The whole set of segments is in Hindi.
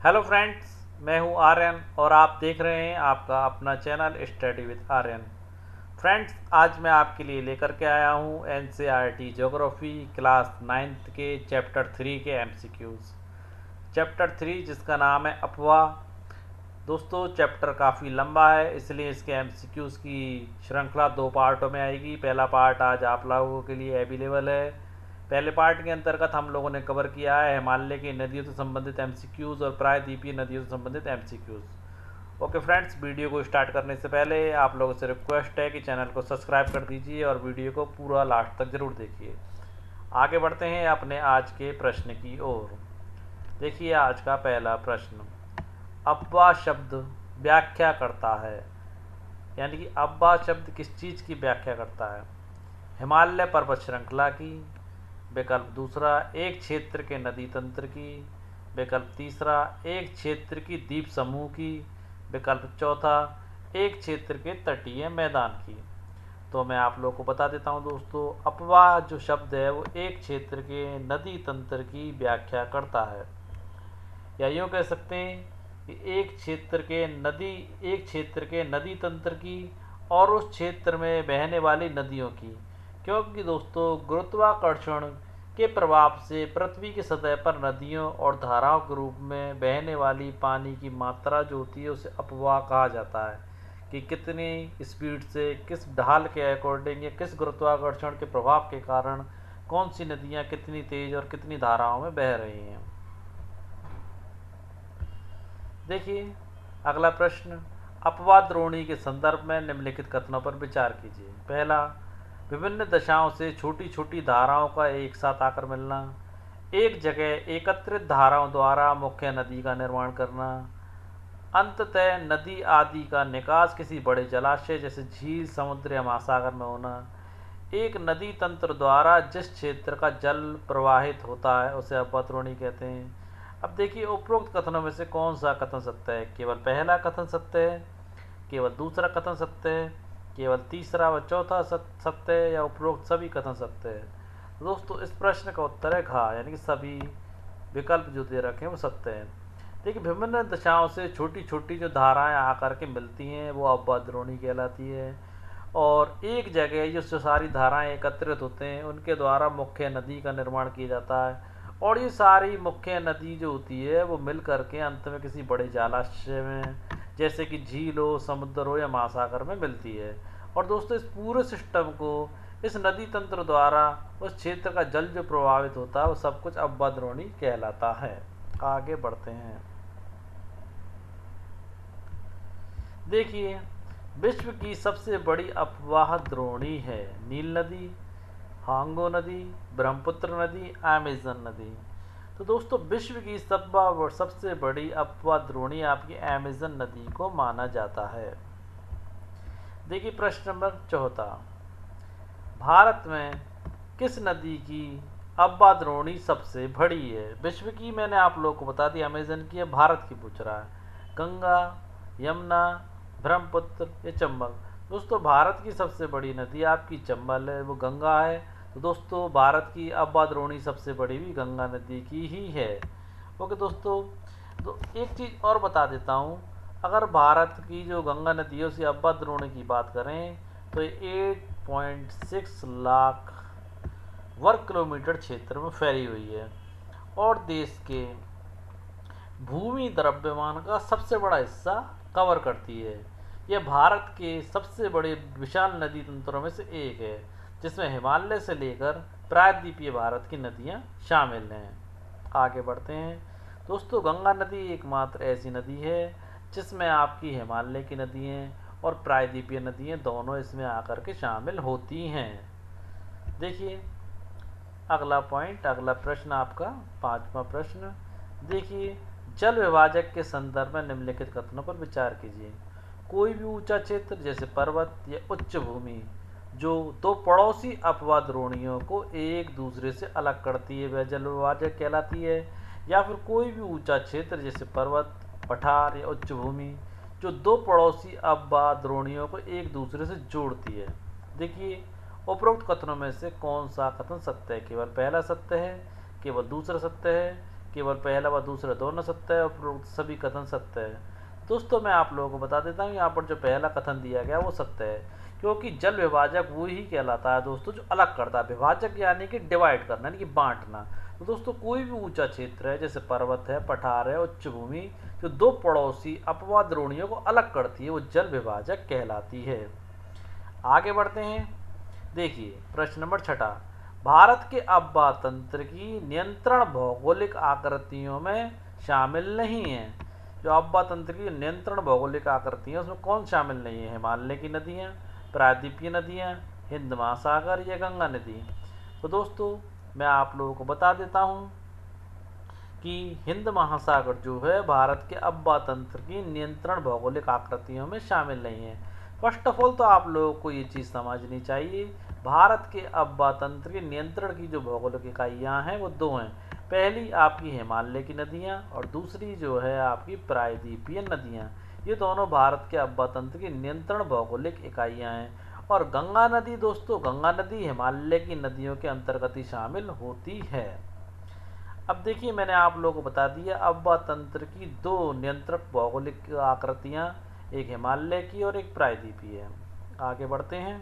हेलो फ्रेंड्स, मैं हूं आर्यन और आप देख रहे हैं आपका अपना channel study with Aryan. Friends, आज मैं आपके लिए लेकर के आया हूं एनसीईआरटी ज्योग्राफी क्लास 9th के चैप्टर 3 के एमसीक्यूज़। चैप्टर 3 जिसका नाम है अपवाह। दोस्तों, चैप्टर काफ़ी लंबा है, इसलिए इसके एमसीक्यूज़ की श्रृंखला 2 पार्टों में आएगी। पहला पार्ट आज आप लोगों के लिए अवेलेबल है। पहले पार्ट के अंतर्गत हम लोगों ने कवर किया है हिमालय की नदियों से संबंधित एमसीक्यूज़ और प्रायद्वीपीय नदियों से संबंधित एमसीक्यूज़। ओके फ्रेंड्स, वीडियो को स्टार्ट करने से पहले आप लोगों से रिक्वेस्ट है कि चैनल को सब्सक्राइब कर दीजिए और वीडियो को पूरा लास्ट तक ज़रूर देखिए। आगे बढ़ते हैं अपने आज के प्रश्न की ओर। देखिए आज का पहला प्रश्न, अपवाह शब्द व्याख्या करता है, यानी कि अपवाह शब्द किस चीज़ की व्याख्या करता है? हिमालय पर्वत श्रृंखला की। विकल्प दूसरा, एक क्षेत्र के नदी तंत्र की। विकल्प तीसरा, एक क्षेत्र की द्वीप समूह की। विकल्प चौथा, एक क्षेत्र के तटीय मैदान की। तो मैं आप लोगों को बता देता हूं दोस्तों, अपवाह जो शब्द है वो एक क्षेत्र के नदी तंत्र की व्याख्या करता है, या यूँ कह सकते हैं कि एक क्षेत्र के नदी तंत्र की और उस क्षेत्र में बहने वाली नदियों की। क्योंकि दोस्तों, गुरुत्वाकर्षण के प्रभाव से पृथ्वी की सतह पर नदियों और धाराओं के रूप में बहने वाली पानी की मात्रा जो होती है उसे अपवाह कहा जाता है, कि कितनी स्पीड से, किस ढाल के अकॉर्डिंग या किस गुरुत्वाकर्षण के प्रभाव के कारण कौन सी नदियाँ कितनी तेज और कितनी धाराओं में बह रही हैं। देखिए अगला प्रश्न, अपवाद द्रोणी के संदर्भ में निम्नलिखित कथनों पर विचार कीजिए। पहला, विभिन्न दिशाओं से छोटी छोटी धाराओं का एक साथ आकर मिलना। एक जगह एकत्रित धाराओं द्वारा मुख्य नदी का निर्माण करना। अंततः नदी आदि का निकास किसी बड़े जलाशय जैसे झील, समुद्र या महासागर में होना। एक नदी तंत्र द्वारा जिस क्षेत्र का जल प्रवाहित होता है उसे अपवाद द्रोणी कहते हैं। अब देखिए, उपरोक्त कथनों में से कौन सा कथन सत्य है? केवल पहला कथन सत्य है, केवल दूसरा कथन सत्य है, केवल तीसरा व चौथा सत्य है, या उपरोक्त सभी कथन सत्य है? तो दोस्तों, इस प्रश्न का उत्तर है घ, यानी कि सभी विकल्प जो दे रखे हैं वो सत्य है। देखिए, विभिन्न दिशाओं से छोटी छोटी जो धाराएं आकर के मिलती हैं वो अपवाद द्रोणी कहलाती है। और एक जगह जो सारी धाराएं एकत्रित होते हैं उनके द्वारा मुख्य नदी का निर्माण किया जाता है, और ये सारी मुख्य नदी जो होती है वो मिल करके अंत में किसी बड़े जलाशय में, जैसे कि झील हो, समुद्र हो या महासागर में मिलती है। और दोस्तों, इस पूरे सिस्टम को, इस नदी तंत्र द्वारा उस क्षेत्र का जल जो प्रभावित होता है वो सब कुछ अपवाद द्रोणी कहलाता है। आगे बढ़ते हैं। देखिए, विश्व की सबसे बड़ी अपवाह द्रोणी है नील नदी, हांगो नदी, ब्रह्मपुत्र नदी, अमेजन नदी। तो दोस्तों, विश्व की सबसे बड़ी अपवाह द्रोणी आपकी अमेजन नदी को माना जाता है। देखिए प्रश्न नंबर चौथा, भारत में किस नदी की अपवाह द्रोणी सबसे बड़ी है? विश्व की मैंने आप लोगों को बता दी, अमेजन की है, भारत की पूछ रहा है। गंगा, यमुना, ब्रह्मपुत्र या चंबल? दोस्तों, भारत की सबसे बड़ी नदी आपकी चंबल है, वो गंगा है। तो दोस्तों, भारत की अपवाह द्रोणी सबसे बड़ी भी गंगा नदी की ही है। ओके दोस्तों, तो एक चीज़ और बता देता हूँ, अगर भारत की जो गंगा नदी है उसी अपवाह द्रोणी की बात करें तो 8.6 लाख वर्ग किलोमीटर क्षेत्र में फैली हुई है, और देश के भूमि द्रव्यमान का सबसे बड़ा हिस्सा कवर करती है। यह भारत के सबसे बड़े विशाल नदी तंत्रों में से एक है, जिसमें हिमालय से लेकर प्रायद्वीपीय भारत की नदियां शामिल हैं। आगे बढ़ते हैं दोस्तों, गंगा नदी एकमात्र ऐसी नदी है जिसमें आपकी हिमालय की नदियाँ और प्रायद्वीपीय नदियाँ दोनों इसमें आकर के शामिल होती हैं। देखिए अगला पॉइंट, अगला प्रश्न आपका पांचवा प्रश्न। देखिए, जल विभाजक के संदर्भ में निम्नलिखित कथनों पर विचार कीजिए। कोई भी ऊंचा क्षेत्र जैसे पर्वत या उच्च भूमि जो दो पड़ोसी अपवाह द्रोणियों को एक दूसरे से अलग करती है वह जल विभाजक कहलाती है। या फिर कोई भी ऊंचा क्षेत्र जैसे पर्वत, पठार या उच्च भूमि जो दो पड़ोसी अपवाह द्रोणियों को एक दूसरे से जोड़ती है। देखिए, उपरोक्त कथनों में से कौन सा कथन सत्य है? केवल पहला सत्य है, केवल दूसरा सत्य है, केवल पहला व दूसरा दोनों सत्य है और उपरोक्त सभी कथन सत्य है। दोस्तों मैं आप लोगों को बता देता हूँ, यहाँ पर जो पहला कथन दिया गया वो सत्य है, क्योंकि जल विभाजक वो ही कहलाता है दोस्तों जो अलग करता है। विभाजक यानी कि डिवाइड करना, यानी कि बांटना। तो दोस्तों कोई भी ऊंचा क्षेत्र है, जैसे पर्वत है, पठार है, उच्च भूमि, जो दो पड़ोसी अपवाद द्रोणियों को अलग करती है, वो जल विभाजक कहलाती है। आगे बढ़ते हैं। देखिए प्रश्न नंबर 6, भारत के अब्बा तंत्र की नियंत्रण भौगोलिक आकृतियों में शामिल नहीं है। जो अब्बा तंत्र की नियंत्रण भौगोलिक आकृतियाँ उसमें कौन शामिल नहीं है? हिमालय की नदियाँ, प्रायद्वीपीय नदियाँ, हिंद महासागर या गंगा नदी। तो दोस्तों मैं आप लोगों को बता देता हूँ कि हिंद महासागर जो है भारत के अब्बा तंत्र की नियंत्रण भौगोलिक आकृतियों में शामिल नहीं है। फर्स्ट ऑफ ऑल तो आप लोगों को ये चीज़ समझनी चाहिए, भारत के अब्बा तंत्र के नियंत्रण की जो भौगोलिक इकाइयाँ हैं वो दो हैं। पहली आपकी हिमालय की नदियाँ और दूसरी जो है आपकी प्रायद्वीपीय नदियाँ। ये दोनों भारत के अब्बा तंत्र की नियंत्रण भौगोलिक इकाइयाँ हैं। और गंगा नदी दोस्तों, गंगा नदी हिमालय की नदियों के अंतर्गत ही शामिल होती है। अब देखिए मैंने आप लोगों को बता दिया अब्बा तंत्र की दो नियंत्रक भौगोलिक आकृतियाँ, एक हिमालय की और एक प्रायद्वीपीय है। आगे बढ़ते हैं।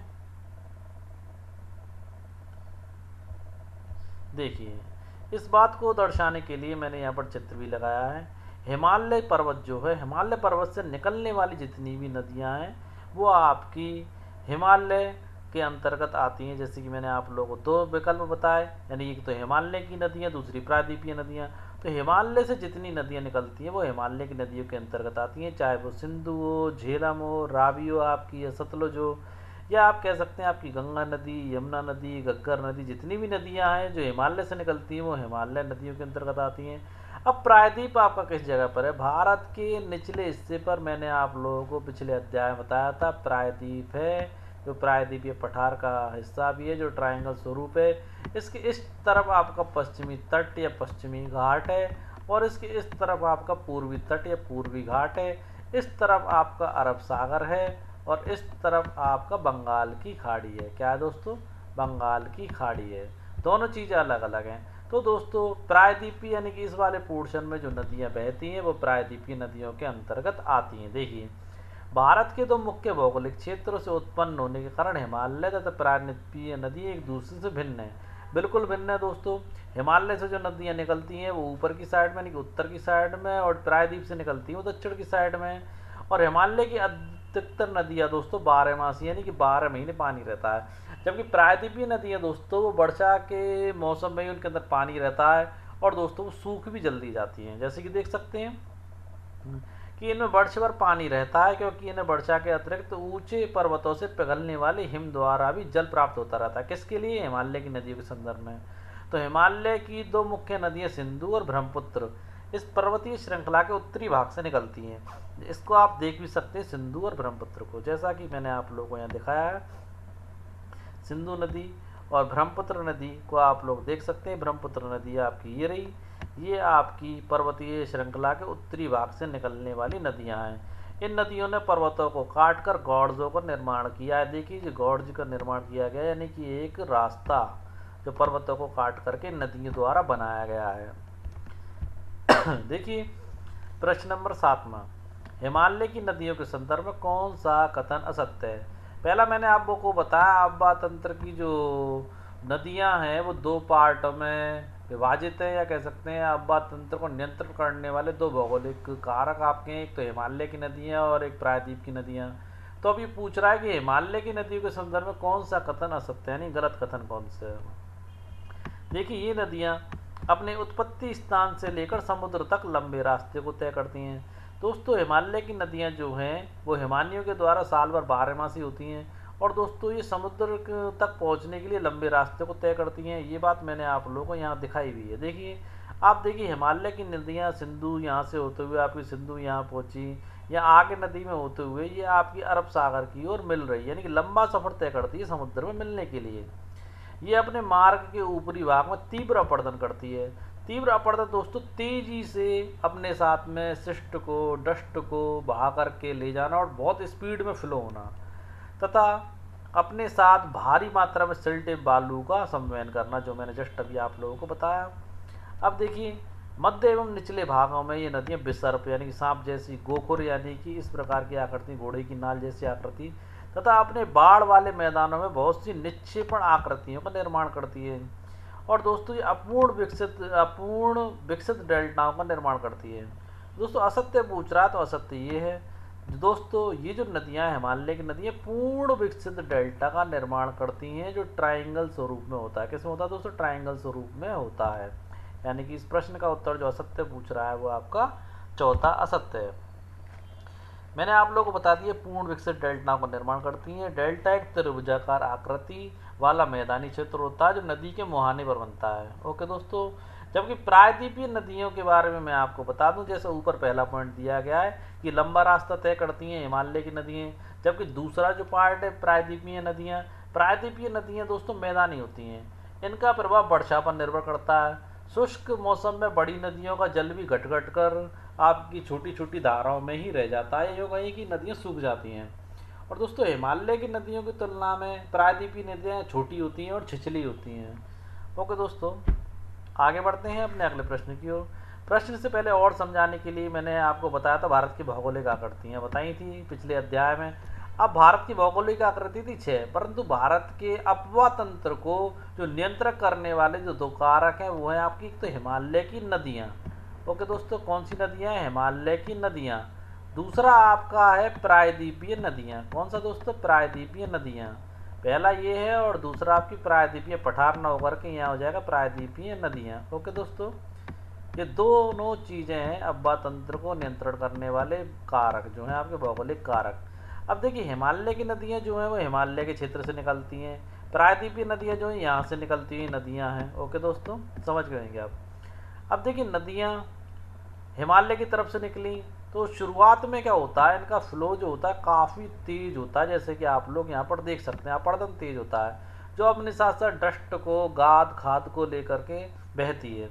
देखिए इस बात को दर्शाने के लिए मैंने यहाँ पर चित्र भी लगाया है। हिमालय पर्वत जो है, हिमालय पर्वत से निकलने वाली जितनी भी नदियाँ हैं वो आपकी हिमालय के अंतर्गत आती हैं। जैसे कि मैंने आप लोगों को दो विकल्प बताए, यानी एक तो हिमालय की नदियाँ, दूसरी प्रायद्वीपीय नदियाँ। तो हिमालय से जितनी नदियाँ निकलती हैं वो हिमालय की नदियों के अंतर्गत आती हैं, चाहे वो सिंधु हो, झेलम हो, रावी हो आपकी, या सतलुज हो, या आप कह सकते हैं आपकी गंगा नदी, यमुना नदी, घग्गर नदी। जितनी भी नदियां हैं जो हिमालय से निकलती हैं वो हिमालय नदियों के अंतर्गत आती हैं। अब प्रायद्वीप आपका किस जगह पर है? भारत के निचले हिस्से पर। मैंने आप लोगों को पिछले अध्याय में बताया था प्रायद्वीप है, जो प्रायद्वीपीय पठार का हिस्सा भी है, जो ट्रायंगल स्वरूप है। इसके इस तरफ आपका पश्चिमी तट या पश्चिमी घाट है, और इसके इस तरफ आपका पूर्वी तट या पूर्वी घाट है। इस तरफ आपका अरब सागर है और इस तरफ आपका बंगाल की खाड़ी है। क्या है दोस्तों? बंगाल की खाड़ी है। दोनों चीज़ें अलग अलग हैं। तो दोस्तों प्रायद्वीपीय यानी कि इस वाले पोर्शन में जो नदियाँ बहती हैं वो प्रायद्वीपीय नदियों के अंतर्गत आती हैं। देखिए भारत के दो मुख्य भौगोलिक क्षेत्रों से उत्पन्न होने के कारण हिमालय तथा प्रायद्वीपीय नदी एक दूसरे से भिन्न है। बिल्कुल भिन्न है दोस्तों। हिमालय से जो नदियाँ निकलती हैं वो ऊपर की साइड में यानी कि उत्तर की साइड में, और प्रायद्वीप से निकलती हैं वो दक्षिण की साइड में। और हिमालय की अधिकतर नदियाँ दोस्तों 12 मासी यानी कि 12 महीने पानी रहता है, जबकि प्रायद्वीपीय नदियाँ दोस्तों वो वर्षा के मौसम में ही उनके अंदर पानी रहता है, और दोस्तों वो सूख भी जल्दी जाती हैं। जैसे कि देख सकते हैं कि इनमें वर्ष भर पानी रहता है, क्योंकि इन्हें वर्षा के अतिरिक्त ऊंचे पर्वतों से पिघलने वाले हिम द्वारा भी जल प्राप्त होता रहता है। किसके लिए? हिमालय की नदियों के संदर्भ में। तो हिमालय की दो मुख्य नदियाँ सिंधु और ब्रह्मपुत्र इस पर्वतीय श्रृंखला के उत्तरी भाग से निकलती हैं। इसको आप देख भी सकते हैं सिंधु और ब्रह्मपुत्र को, जैसा कि मैंने आप लोगों को यहाँ दिखाया है। सिंधु नदी और ब्रह्मपुत्र नदी को आप लोग देख सकते हैं। ब्रह्मपुत्र नदी आपकी ये रही, ये आपकी पर्वतीय श्रृंखला के उत्तरी भाग से निकलने वाली नदियां हैं। इन नदियों ने पर्वतों को काटकर गॉर्जों का निर्माण किया है। देखिए जो गॉर्ज का निर्माण किया गया यानी कि एक रास्ता जो पर्वतों को काट करके नदियों द्वारा बनाया गया है। देखिए प्रश्न नंबर 7, हिमालय की नदियों के संदर्भ में कौन सा कथन असत्य है? पहला मैंने आप लोगों को बताया अब्बा तंत्र की जो नदियां हैं वो दो पार्ट में विभाजित है, या कह सकते हैं अब्बा तंत्र को नियंत्रण करने वाले दो भौगोलिक कारक आपके हैं, एक तो हिमालय की नदियां और एक प्रायद्वीप की नदियां। तो अभी पूछ रहा है कि हिमालय की नदियों के संदर्भ में कौन सा कथन असत्य है, यानी गलत कथन कौन सा है। देखिए ये नदियाँ अपने उत्पत्ति स्थान से लेकर समुद्र तक लंबे रास्ते को तय करती हैं। दोस्तों हिमालय की नदियाँ जो हैं वो हिमानियों के द्वारा साल भर 12 मासी होती हैं, और दोस्तों ये समुद्र तक पहुंचने के लिए लंबे रास्ते को तय करती हैं। ये बात मैंने आप लोगों को यहाँ दिखाई भी है। देखिए आप देखिए हिमालय की नदियाँ सिंधु यहाँ से होते हुए आपकी सिंधु यहाँ पहुँची, या आगे नदी में होते हुए ये आपकी अरब सागर की ओर मिल रही है, यानी कि लंबा सफ़र तय करती है समुद्र में मिलने के लिए। ये अपने मार्ग के ऊपरी भाग में तीव्र अपरदन करती है। तीव्र अपरदन दोस्तों तेजी से अपने साथ में शिष्ट को, डस्ट को बहा करके ले जाना और बहुत स्पीड में फ्लो होना, तथा अपने साथ भारी मात्रा में सिल्टे बालू का संवहन करना, जो मैंने जस्ट अभी आप लोगों को बताया। अब देखिए मध्य एवं निचले भागों में ये नदियाँ विसर्प यानी कि सांप जैसी, गोखुर यानी कि इस प्रकार की आकृति, घोड़े की नाल जैसी आकृति तथा अपने बाढ़ वाले मैदानों में बहुत सी निक्षेपण आकृतियों का निर्माण करती है। और दोस्तों ये अपूर्ण विकसित डेल्टाओं का निर्माण करती है। दोस्तों असत्य पूछ रहा है तो असत्य ये है दोस्तों, ये जो नदियां हैं, हिमालय की नदियां पूर्ण विकसित डेल्टा का निर्माण करती हैं जो ट्राइंगल स्वरूप में होता है। किसमें होता है दोस्तों? ट्राइंगल स्वरूप में होता है। यानी कि इस प्रश्न का उत्तर जो असत्य पूछ रहा है वो आपका चौथा असत्य है। मैंने आप लोगों को बता दिया पूर्ण विकसित डेल्टाओं का निर्माण करती हैं। डेल्टा एक त्रिभुजाकार आकृति वाला मैदानी क्षेत्र होता है जो नदी के मुहाने पर बनता है। ओके दोस्तों, जबकि प्रायद्वीपीय नदियों के बारे में मैं आपको बता दूं, जैसे ऊपर पहला पॉइंट दिया गया है कि लंबा रास्ता तय करती हैं हिमालय की नदियाँ, जबकि दूसरा जो पार्ट है प्रायद्वीपीय नदियाँ दोस्तों मैदानी होती हैं। इनका प्रभाव वर्षा पर निर्भर करता है। शुष्क मौसम में बड़ी नदियों का जल भी घट घट कर आपकी छोटी छोटी धाराओं में ही रह जाता है, यो कहीं की नदियाँ सूख जाती हैं। और दोस्तों हिमालय की नदियों की तुलना में प्रायद्वीपीय नदियाँ छोटी होती हैं और छिछली होती हैं। ओके दोस्तों, आगे बढ़ते हैं अपने अगले प्रश्न की ओर। प्रश्न से पहले और समझाने के लिए मैंने आपको बताया था भारत की भौगोलिक आकृतियाँ बताई थी पिछले अध्याय में। अब भारत की भौगोलिक आकृति थी 6, परंतु भारत के अपवा तंत्र को जो नियंत्रण करने वाले जो 2 कारक हैं वो हैं आपकी एक तो हिमालय की नदियाँ। ओके दोस्तों, कौन सी नदियाँ हैं? हिमालय की नदियाँ। दूसरा आपका है प्रायद्वीपीय नदियाँ। कौन सा दोस्तों? प्रायद्वीपीय नदियाँ। पहला ये है और दूसरा आपकी प्रायद्वीपीय, पठार न होकर के यहाँ हो जाएगा प्रायद्वीपीय नदियाँ। ओके दोस्तों, ये दोनों चीज़ें हैं अपवा तंत्र को नियंत्रण करने वाले कारक जो हैं आपके भौगोलिक कारक। अब देखिए हिमालय की नदियाँ जो हैं वो हिमालय के क्षेत्र से निकलती हैं, प्रायद्वीपीय नदियाँ जो हैं यहाँ से निकलती हुई नदियाँ हैं। ओके दोस्तों, समझ गएंगे आप। अब देखिए नदियाँ हिमालय की तरफ से निकली तो शुरुआत में क्या होता है, इनका फ्लो जो होता है काफ़ी तेज होता है, जैसे कि आप लोग यहाँ पर देख सकते हैं, अपरदन तेज होता है, जो अपने साथ साथ डस्ट को, गाद खाद को लेकर के बहती है।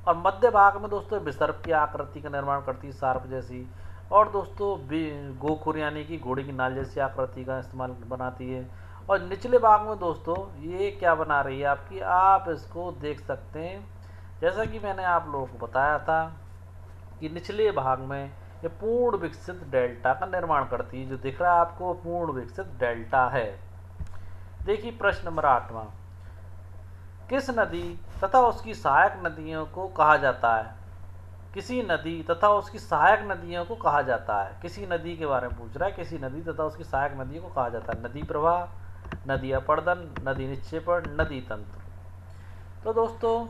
और मध्य भाग में दोस्तों विसर्प की आकृति का निर्माण करती है, सार्प जैसी। और दोस्तों गोखुर यानी कि घोड़े की नाल जैसी आकृति का इस्तेमाल बनाती है। और निचले भाग में दोस्तों ये क्या बना रही है आपकी, आप इसको देख सकते हैं, जैसा कि मैंने आप लोगों को बताया था कि निचले भाग में ये पूर्ण विकसित डेल्टा का निर्माण करती है। जो दिख रहा है आपको पूर्ण विकसित डेल्टा है। देखिए प्रश्न नंबर 8वां, किस नदी तथा उसकी सहायक नदियों को कहा जाता है? किसी नदी तथा उसकी सहायक नदियों को कहा जाता है। किसी नदी के बारे में पूछ रहा है, किसी नदी तथा उसकी सहायक नदियों को कहा जाता है। नदी प्रवाह, नदी अपर्दन, नदी निक्षेपण, नदी तंत्र। तो दोस्तों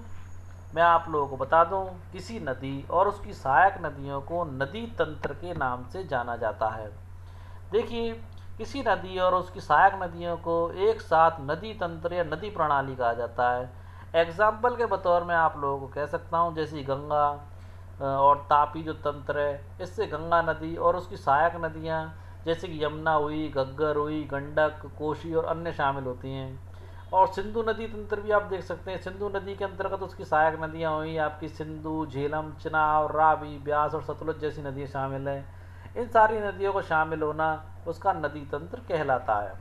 मैं आप लोगों को बता दूं, किसी नदी और उसकी सहायक नदियों को नदी तंत्र के नाम से जाना जाता है। देखिए किसी नदी और उसकी सहायक नदियों को एक साथ नदी तंत्र या नदी प्रणाली कहा जाता है। एग्जाम्पल के बतौर में आप लोगों को कह सकता हूँ, जैसे गंगा और तापी जो तंत्र है, इससे गंगा नदी और उसकी सहायक नदियाँ जैसे कि यमुना हुई, घग्गर हुई, गंडक, कोशी और अन्य शामिल होती हैं। और सिंधु नदी तंत्र भी आप देख सकते हैं। सिंधु नदी के अंतर्गत उसकी सहायक नदियाँ हुई आपकी सिंधु, झेलम, चिनाब, रावी, ब्यास और सतलुज जैसी नदियाँ शामिल हैं। इन सारी नदियों को शामिल होना उसका नदी तंत्र कहलाता है।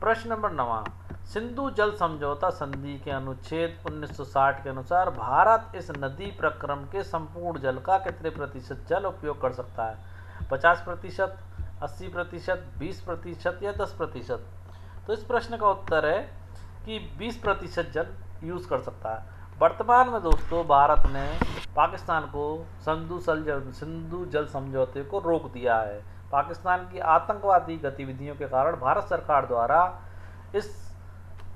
प्रश्न नंबर 9, सिंधु जल समझौता संधि के अनुच्छेद 1960 के अनुसार भारत इस नदी प्रक्रम के संपूर्ण जल का कितने प्रतिशत जल उपयोग कर सकता है? 50%, 80%, 20% या 10%? तो इस प्रश्न का उत्तर है कि 20% जल यूज़ कर सकता है। वर्तमान में दोस्तों भारत ने पाकिस्तान को सिंधु जल समझौते को रोक दिया है। पाकिस्तान की आतंकवादी गतिविधियों के कारण भारत सरकार द्वारा इस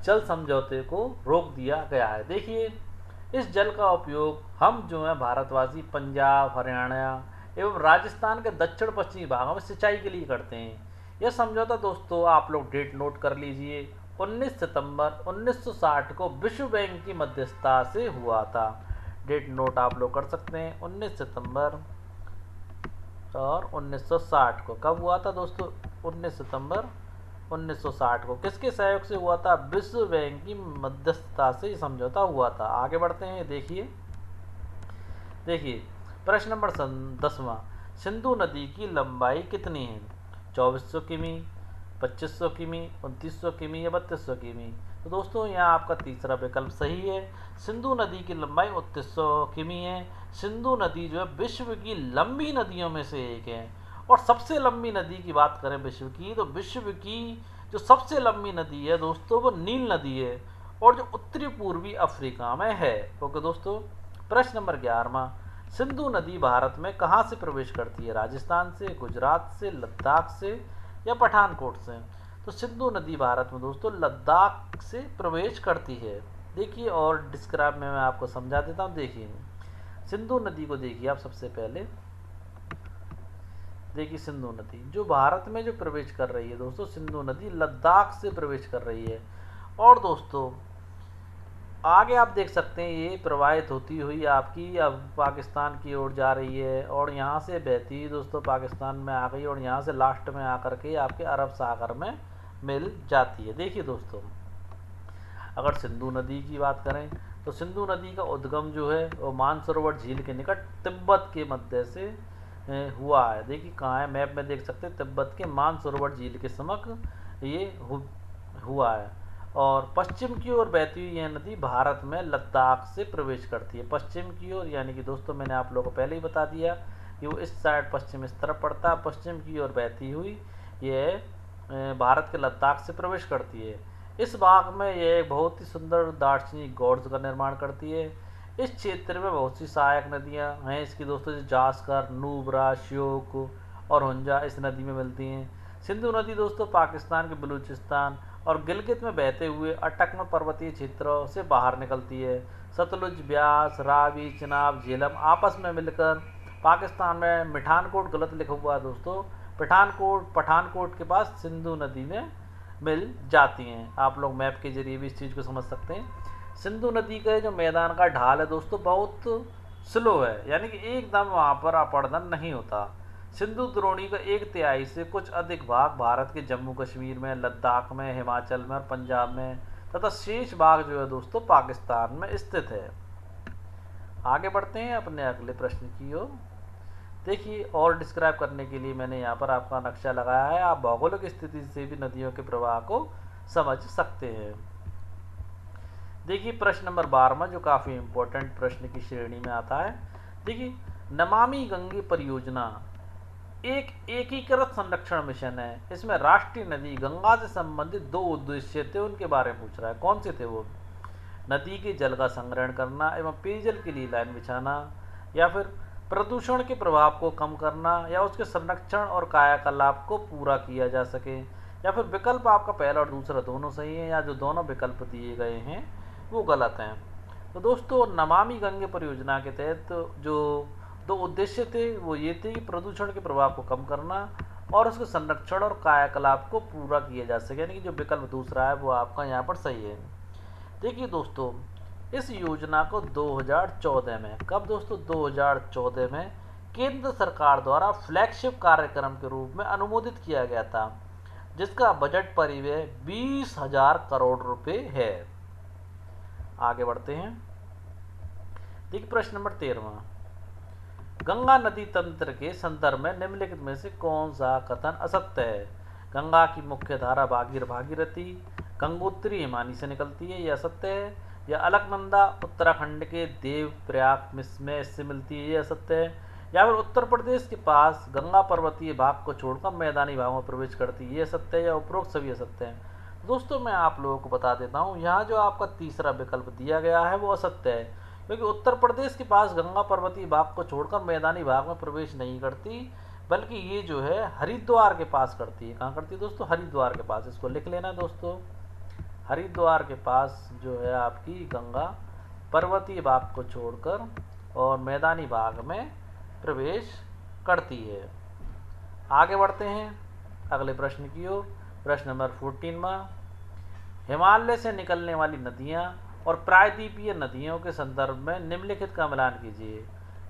जल समझौते को रोक दिया गया है। देखिए इस जल का उपयोग हम जो है भारतवासी पंजाब, हरियाणा एवं राजस्थान के दक्षिण पश्चिमी भागों में सिंचाई के लिए करते हैं। यह समझौता दोस्तों आप लोग डेट नोट कर लीजिए, 19 सितंबर 1960 को विश्व बैंक की मध्यस्थता से हुआ था। डेट नोट आप लोग कर सकते हैं, 19 सितंबर और 1960 को। कब हुआ था दोस्तों? 19 सितंबर 1960 को। किसके सहयोग से हुआ था? विश्व बैंक की मध्यस्थता से समझौता हुआ था। आगे बढ़ते हैं। देखिए प्रश्न नंबर 10वां, सिंधु नदी की लंबाई कितनी है? 2400 किमी, 2500 किमी, 2900 किमी या 3200 किमी? तो दोस्तों यहाँ आपका तीसरा विकल्प सही है। सिंधु नदी की लंबाई 2900 किमी है। सिंधु नदी जो है विश्व की लंबी नदियों में से एक है। और सबसे लंबी नदी की बात करें विश्व की, तो विश्व की जो सबसे लंबी नदी है दोस्तों वो नील नदी है, और जो उत्तरी पूर्वी अफ्रीका में है। ओके दोस्तों, प्रश्न नंबर 11वां, सिंधु नदी भारत में कहाँ से प्रवेश करती है? राजस्थान से, गुजरात से, लद्दाख से या पठानकोट से? तो सिंधु नदी भारत में दोस्तों लद्दाख से प्रवेश करती है। देखिए, और डिस्क्राइब में मैं आपको समझा देता हूँ। देखिए सिंधु नदी को देखिए आप सबसे पहले। देखिए सिंधु नदी जो भारत में जो प्रवेश कर रही है दोस्तों, सिंधु नदी लद्दाख से प्रवेश कर रही है। और दोस्तों आगे आप देख सकते हैं ये प्रवाहित होती हुई आपकी अब पाकिस्तान की ओर जा रही है, और यहाँ से बहती दोस्तों पाकिस्तान में आ गई, और यहाँ से लास्ट में आकर के आपके अरब सागर में मिल जाती है। देखिए दोस्तों, अगर सिंधु नदी की बात करें तो सिंधु नदी का उद्गम जो है वो मानसरोवर झील के निकट तिब्बत के मध्य से हुआ है। देखिए कहाँ है, मैप में देख सकते हैं, तिब्बत के मानसरोवर झील के समक्ष ये हुआ है। और पश्चिम की ओर बहती हुई यह नदी भारत में लद्दाख से प्रवेश करती है। पश्चिम की ओर यानी कि दोस्तों मैंने आप लोगों को पहले ही बता दिया कि वो इस साइड पश्चिम इस तरफ पड़ता है। पश्चिम की ओर बहती हुई ये भारत के लद्दाख से प्रवेश करती है। इस भाग में यह बहुत ही सुंदर दार्शनिक गॉर्ड्स का निर्माण करती है। इस क्षेत्र में बहुत सी सहायक नदियां हैं इसकी दोस्तों, जैसे जास्कर, नूब्रा, श्योक और हुंजा इस नदी में मिलती हैं। सिंधु नदी दोस्तों पाकिस्तान के बलूचिस्तान और गिलगित में बहते हुए अटकमल पर्वतीय क्षेत्रों से बाहर निकलती है। सतलुज, ब्यास, रावी, चिनाब, झेलम आपस में मिलकर पाकिस्तान में मिठानकोट, गलत लिखा हुआ है दोस्तों, पठानकोट के पास सिंधु नदी में मिल जाती हैं। आप लोग मैप के जरिए भी इस चीज़ को समझ सकते हैं। सिंधु नदी का जो मैदान का ढाल है दोस्तों बहुत स्लो है, यानी कि एकदम वहाँ पर अपर्दन नहीं होता। सिंधु द्रोणी का 1/3 से कुछ अधिक भाग भारत के जम्मू कश्मीर में, लद्दाख में, हिमाचल में और पंजाब में तथा शेष भाग जो है दोस्तों पाकिस्तान में स्थित है। आगे बढ़ते हैं अपने अगले प्रश्न की ओर। देखिए, और डिस्क्राइब करने के लिए मैंने यहाँ पर आपका नक्शा लगाया है। आप भौगोलिक स्थिति से भी नदियों के प्रवाह को समझ सकते हैं। देखिए प्रश्न नंबर 12 जो काफ़ी इम्पोर्टेंट प्रश्न की श्रेणी में आता है। देखिए, नमामि गंगे परियोजना एक एकीकृत संरक्षण मिशन है। इसमें राष्ट्रीय नदी गंगा से संबंधित 2 उद्देश्य थे, उनके बारे में पूछ रहा है। कौन से थे वो? नदी के जल का संग्रहण करना एवं पेयजल के लिए लाइन बिछाना, या फिर प्रदूषण के प्रभाव को कम करना, या उसके संरक्षण और कायाकलाप को पूरा किया जा सके, या फिर विकल्प आपका पहला और दूसरा दोनों सही है, या जो दोनों विकल्प दिए गए हैं वो गलत हैं। तो दोस्तों नमामि गंगे परियोजना के तहत जो 2 उद्देश्य थे वो ये थे कि प्रदूषण के प्रभाव को कम करना और उसके संरक्षण और कायाकलाप को पूरा किया जा सके, यानी कि जो विकल्प दूसरा है वो आपका यहाँ पर सही है। देखिए दोस्तों, इस योजना को 2014 में, कब दोस्तों? 2014 में केंद्र सरकार द्वारा फ्लैगशिप कार्यक्रम के रूप में अनुमोदित किया गया था, जिसका बजट परिव्यय 20,000 करोड़ रुपए है। आगे बढ़ते हैं। देखिए प्रश्न नंबर 13, गंगा नदी तंत्र के संदर्भ में निम्नलिखित में से कौन सा कथन असत्य है? गंगा की मुख्य धारा भागीरथी गंगोत्री हिमानी से निकलती है, यह असत्य है। या अलकनंदा उत्तराखंड के देवप्रयाग में इससे मिलती है, यह असत्य है। या फिर उत्तर प्रदेश के पास गंगा पर्वतीय भाग को छोड़कर मैदानी भागों में प्रवेश करती है, यह असत्य है। या उपरोक्त सभी असत्य हैं। दोस्तों मैं आप लोगों को बता देता हूँ, यहाँ जो आपका तीसरा विकल्प दिया गया है वो असत्य है, क्योंकि उत्तर प्रदेश के पास गंगा पर्वतीय भाग को छोड़कर मैदानी भाग में प्रवेश नहीं करती, बल्कि ये जो है हरिद्वार के पास करती है। कहाँ करती है दोस्तों? हरिद्वार के पास। इसको लिख लेना दोस्तों, हरिद्वार के पास जो है आपकी गंगा पर्वतीय भाग को छोड़कर और मैदानी भाग में प्रवेश करती है। आगे बढ़ते हैं अगले प्रश्न की ओर। प्रश्न नंबर 14, हिमालय से निकलने वाली नदियाँ और प्रायद्वीपीय नदियों के संदर्भ में निम्नलिखित का मिलान कीजिए।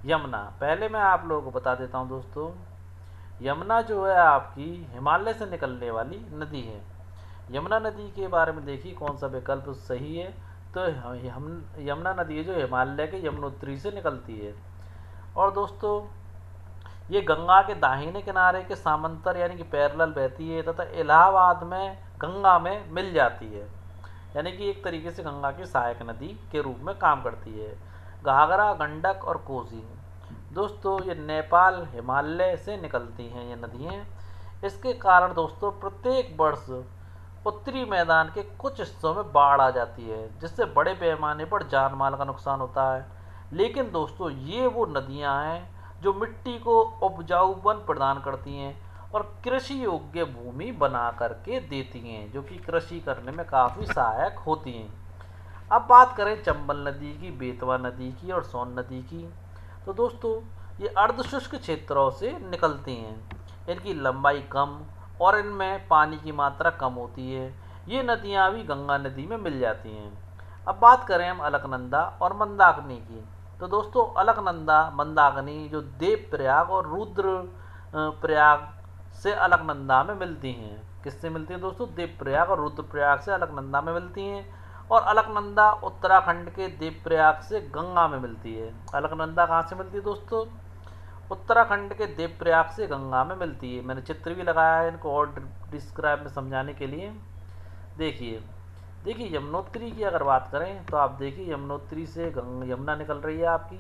यमुना, पहले मैं आप लोगों को बता देता हूँ दोस्तों, यमुना जो है आपकी हिमालय से निकलने वाली नदी है। यमुना नदी के बारे में देखिए कौन सा विकल्प सही है। तो यमुना नदी है जो हिमालय के यमुनोत्री से निकलती है, और दोस्तों ये गंगा के दाहिने किनारे के समांतर यानी कि पैरेलल बहती है तथा इलाहाबाद में गंगा में मिल जाती है। यानी कि एक तरीके से गंगा की सहायक नदी के रूप में काम करती है। घाघरा, गंडक और कोसी, दोस्तों ये नेपाल हिमालय से निकलती हैं ये नदियाँ। इसके कारण दोस्तों प्रत्येक वर्ष उत्तरी मैदान के कुछ हिस्सों में बाढ़ आ जाती है, जिससे बड़े पैमाने पर जान माल का नुकसान होता है। लेकिन दोस्तों ये वो नदियां हैं जो मिट्टी को उपजाऊपन प्रदान करती हैं और कृषि योग्य भूमि बना करके देती हैं, जो कि कृषि करने में काफ़ी सहायक होती हैं। अब बात करें चंबल नदी की, बेतवा नदी की और सोन नदी की, तो दोस्तों ये अर्धशुष्क क्षेत्रों से निकलती हैं। इनकी लंबाई कम और इनमें पानी की मात्रा कम होती है। ये नदियाँ भी गंगा नदी में मिल जाती हैं। अब बात करें हम अलकनंदा और मंदाकिनी की, तो दोस्तों अलकनंदा मंदाकिनी जो देवप्रयाग और रुद्र प्रयाग से अलकनंदा में मिलती हैं। किससे मिलती हैं दोस्तों? देवप्रयाग और रुद्रप्रयाग से अलकनंदा में मिलती हैं। और अलकनंदा उत्तराखंड के देवप्रयाग से गंगा में मिलती है। अलकनंदा कहाँ से मिलती है दोस्तों? उत्तराखंड के देवप्रयाग से गंगा में मिलती है। मैंने चित्र भी लगाया है इनको और डिस्क्राइब में समझाने के लिए। देखिए देखिए यमुनोत्री की अगर बात करें तो आप देखिए यमुनोत्री से यमुना निकल रही है आपकी,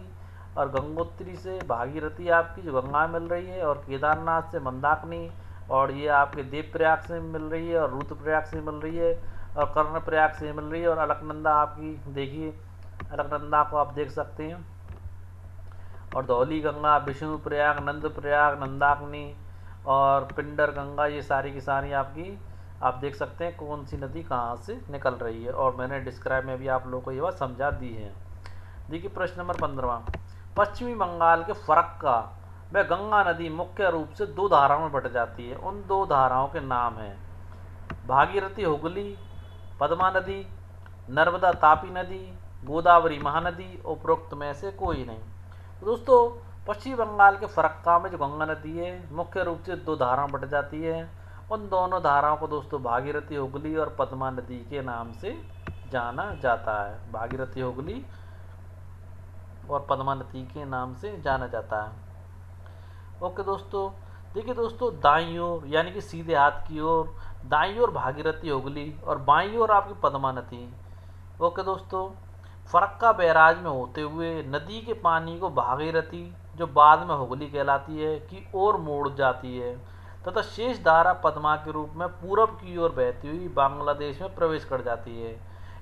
और गंगोत्री से भागीरथी आपकी जो गंगा में मिल रही है, और केदारनाथ से मंदाकिनी, और ये आपके देवप्रयाग से मिल रही है और रुद्रप्रयाग से मिल रही है, और कर्णप्रयाग से मिल रही है। और अलकनंदा आपकी देखिए, अलकनंदा को आप देख सकते हैं। और धौली गंगा, विष्णुप्रयाग, नंदप्रयाग, मंदाकिनी और पिंडर गंगा, ये सारी की सारी आपकी आप देख सकते हैं कौन सी नदी कहाँ से निकल रही है। और मैंने डिस्क्राइब में भी आप लोगों को ये बात समझा दी है। देखिए प्रश्न नंबर 15, पश्चिमी बंगाल के फरक्का में गंगा नदी मुख्य रूप से दो धाराओं में बट जाती है। उन दो धाराओं के नाम हैं भागीरथी हुगली पद्मा नदी, नर्मदा तापी नदी, गोदावरी महानदी, उपरोक्त में से कोई नहीं। तो दोस्तों पश्चिमी बंगाल के फरक्का में जो गंगा नदी है मुख्य रूप से दो धाराओं बट जाती है। उन दोनों धाराओं को दोस्तों भागीरथी हुगली और पद्मा नदी के नाम से जाना जाता है। भागीरथी हुगली और पद्मा नदी के नाम से जाना जाता है। ओके दोस्तों, देखिए दोस्तों दाईं ओर यानी कि सीधे हाथ की ओर दाईं ओर भागीरथी हुगली और बाईं ओर आपकी पद्मा नदी। ओके दोस्तों, फरक्का बैराज में होते हुए नदी के पानी को भागीरथी जो बाद में हुगली कहलाती है की ओर मोड़ जाती है, तथा शेष धारा पद्मा के रूप में पूरब की ओर बहती हुई बांग्लादेश में प्रवेश कर जाती है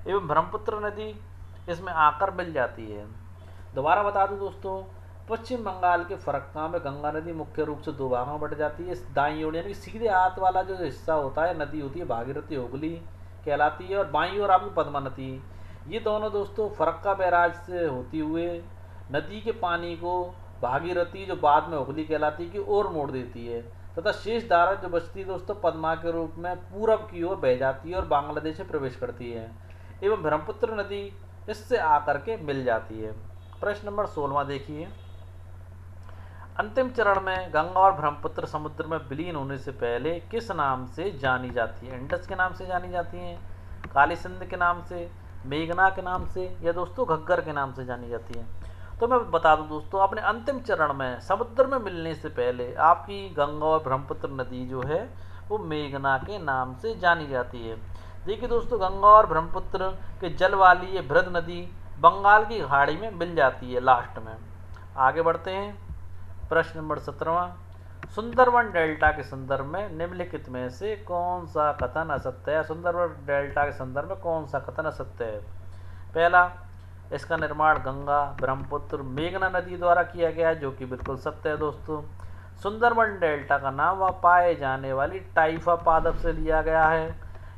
एवं ब्रह्मपुत्र नदी इसमें आकर मिल जाती है। दोबारा बता दूं दोस्तों, पश्चिम बंगाल के फरक्का में गंगा नदी मुख्य रूप से दो भागों में बट जाती है। दाईं ओर यानी कि सीधे हाथ वाला जो हिस्सा होता है नदी होती है भागीरथी हुगली कहलाती है, और बाईं ओर आपकी पद्मा नदी। ये दोनों दोस्तों फरक्का बैराज से होती हुए नदी के पानी को भागीरथी जो बाद में हुगली कहलाती है की ओर मोड़ देती है, तथा शेष धारा जो बचती है दोस्तों पद्मा के रूप में पूरब की ओर बह जाती है और बांग्लादेश में प्रवेश करती है एवं ब्रह्मपुत्र नदी इससे आकर के मिल जाती है। प्रश्न नंबर 16 देखिए, अंतिम चरण में गंगा और ब्रह्मपुत्र समुद्र में विलीन होने से पहले किस नाम से जानी जाती है? इंडस के नाम से जानी जाती हैं, काली सिंध के नाम से, मेघना के नाम से, या दोस्तों घग्गर के नाम से जानी जाती है? तो मैं बता दूं दोस्तों, अपने अंतिम चरण में समुद्र में मिलने से पहले आपकी गंगा और ब्रह्मपुत्र नदी जो है वो मेघना के नाम से जानी जाती है। देखिए दोस्तों, गंगा और ब्रह्मपुत्र के जल वाली ये बृहद नदी बंगाल की खाड़ी में मिल जाती है लास्ट में। आगे बढ़ते हैं। प्रश्न नंबर 17, सुंदरवन डेल्टा के संदर्भ में निम्नलिखित में से कौन सा कथन असत्य है? सुंदरवन डेल्टा के संदर्भ में कौन सा कथन असत्य है? पहला, इसका निर्माण गंगा, ब्रह्मपुत्र, मेघना नदी द्वारा किया गया है, जो कि बिल्कुल सत्य है दोस्तों। सुंदरवन डेल्टा का नाम वह पाए जाने वाली टाइफा पादप से लिया गया है।